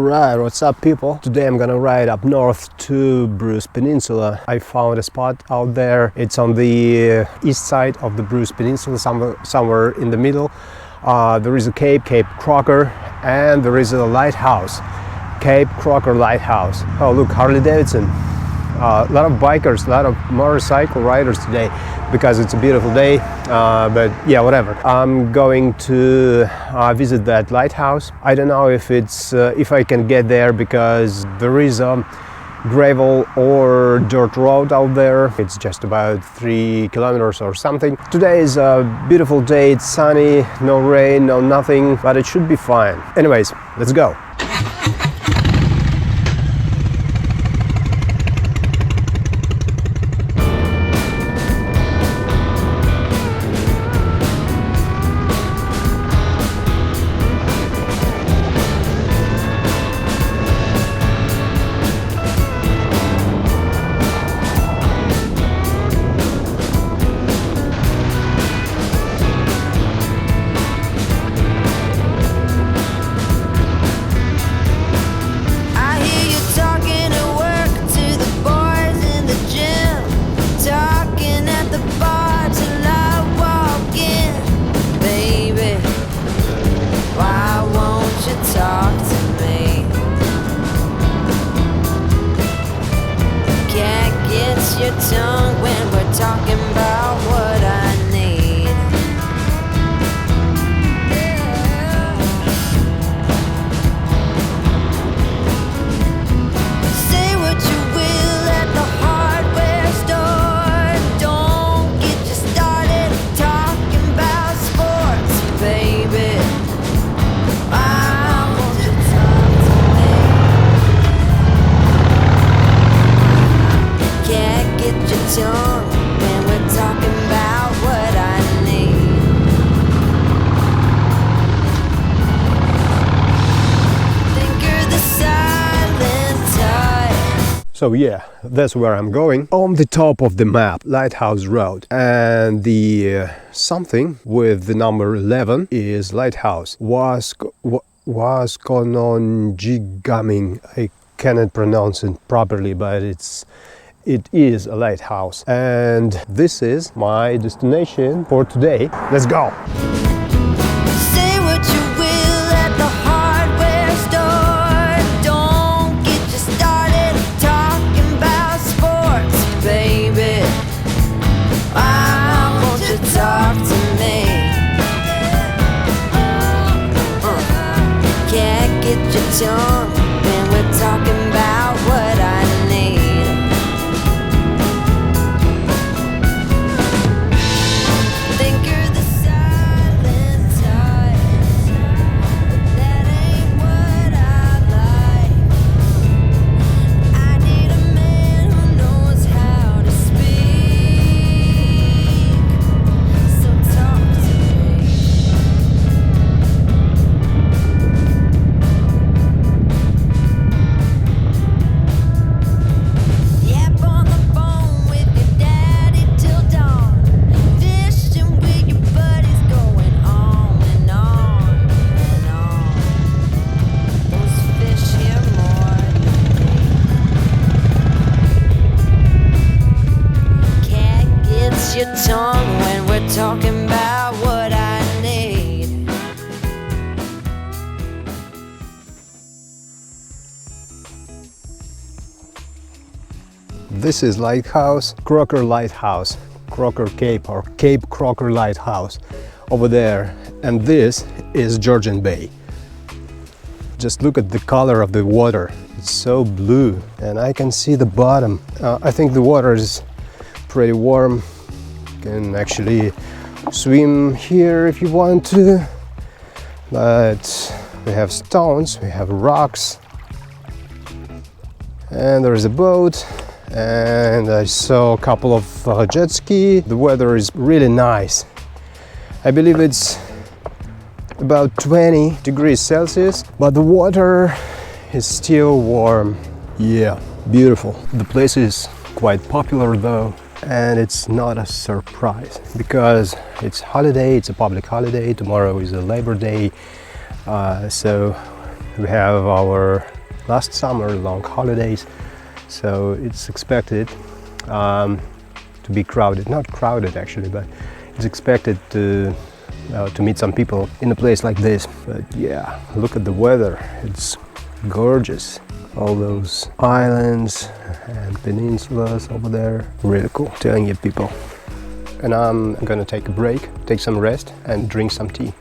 Alright, what's up people? Today I'm gonna ride up north to Bruce Peninsula. I found a spot out there. It's on the east side of the Bruce Peninsula, somewhere in the middle. There is a Cape Croker, and there is a lighthouse, Cape Croker Lighthouse. Oh look, Harley-Davidson. A lot of bikers, a lot of motorcycle riders today because it's a beautiful day, but yeah, whatever. I'm going to visit that lighthouse. I don't know if it's if I can get there because there is a gravel or dirt road out there. It's just about 3 kilometers or something. Today is a beautiful day, it's sunny, no rain, no nothing, but it should be fine. Anyways, let's go. So yeah, that's where I'm going. On the top of the map, Lighthouse Road, and the something with the number 11 is Lighthouse. Waskononjigaming. I cannot pronounce it properly, but it is a lighthouse. And this is my destination for today. Let's go. When we're talking about what I need, think you're the silent type, that ain't what I like. I need a man who knows how to speak, so talk to me. Your tongue when we're talking about what I need. This is Lighthouse, Croker Lighthouse, Croker Cape or Cape Croker Lighthouse over there, and this is Georgian Bay. Just look at the color of the water, it's so blue, and I can see the bottom. I think the water is pretty warm. You can actually swim here if you want to, but we have stones, we have rocks, and there's a boat, and I saw a couple of jet ski. The weather is really nice. I believe it's about 20 degrees Celsius, but the water is still warm. Yeah, beautiful. The place is quite popular though, and it's not a surprise because it's holiday, it's a public holiday. Tomorrow is a Labor Day, so we have our last summer, long holidays, so it's expected to be crowded. Not crowded actually, but it's expected to meet some people in a place like this. But yeah, look at the weather, it's gorgeous. All those islands and peninsulas over there, really cool. Telling you people. And I'm gonna take a break, take some rest and drink some tea.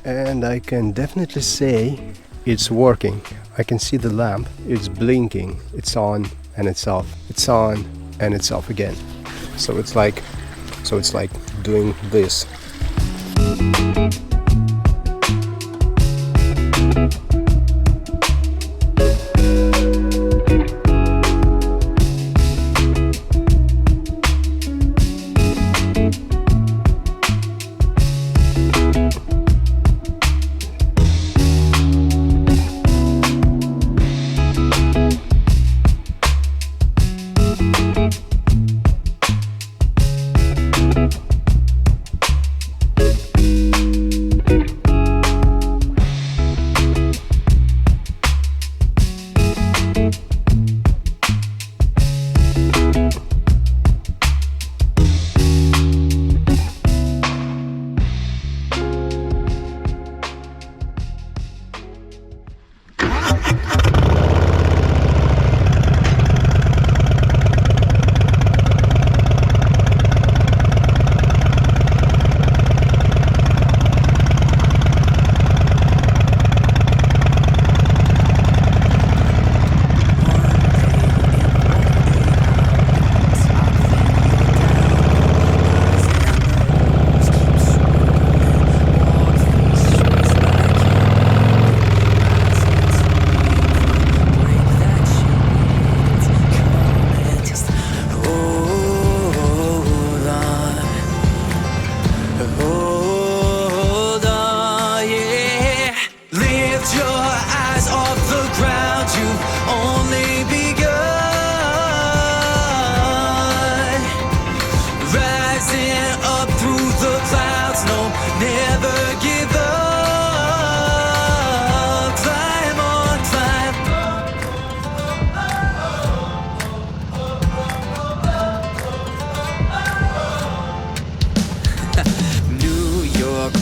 And I can definitely say it's working. I can see the lamp, it's blinking, it's on and it's off, it's on and it's off again. So it's like doing this.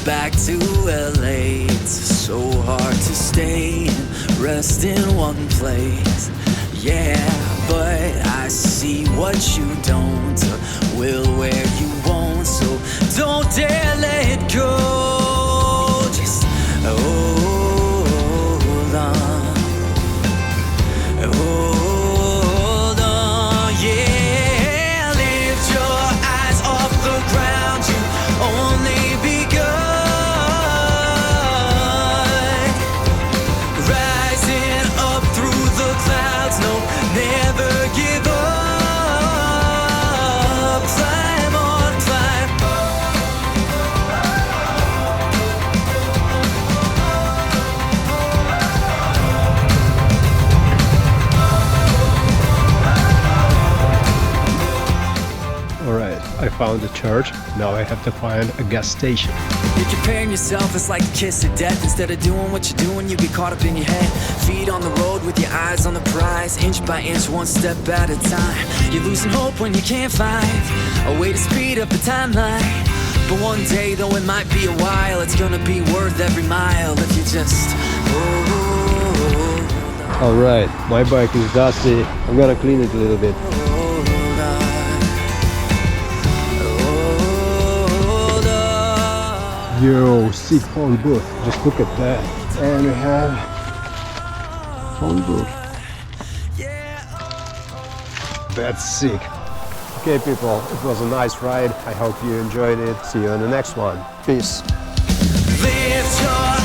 Back to LA, it's so hard to stay and rest in one place. Yeah, but I see what you don't, will where you won't, so don't dare let go. Just hold on, hold on, yeah. Lift your eyes off the ground, you only begun. Never give up, climb on, climb. Alright, I found the church, now I have to find a gas station. You're comparing yourself, it's like a kiss of death. Instead of doing what you're doing, you get caught up in your head. Feet on the road with your eyes on the prize, inch by inch, one step at a time. You're losing hope when you can't find a way to speed up the timeline. But one day, though it might be a while, it's gonna be worth every mile if you just Alright, my bike is dusty, I'm gonna clean it a little bit. Yo, sick phone booth, just look at that. And we have phone booth. That's sick. Okay people, it was a nice ride. I hope you enjoyed it. See you in the next one. Peace. lift your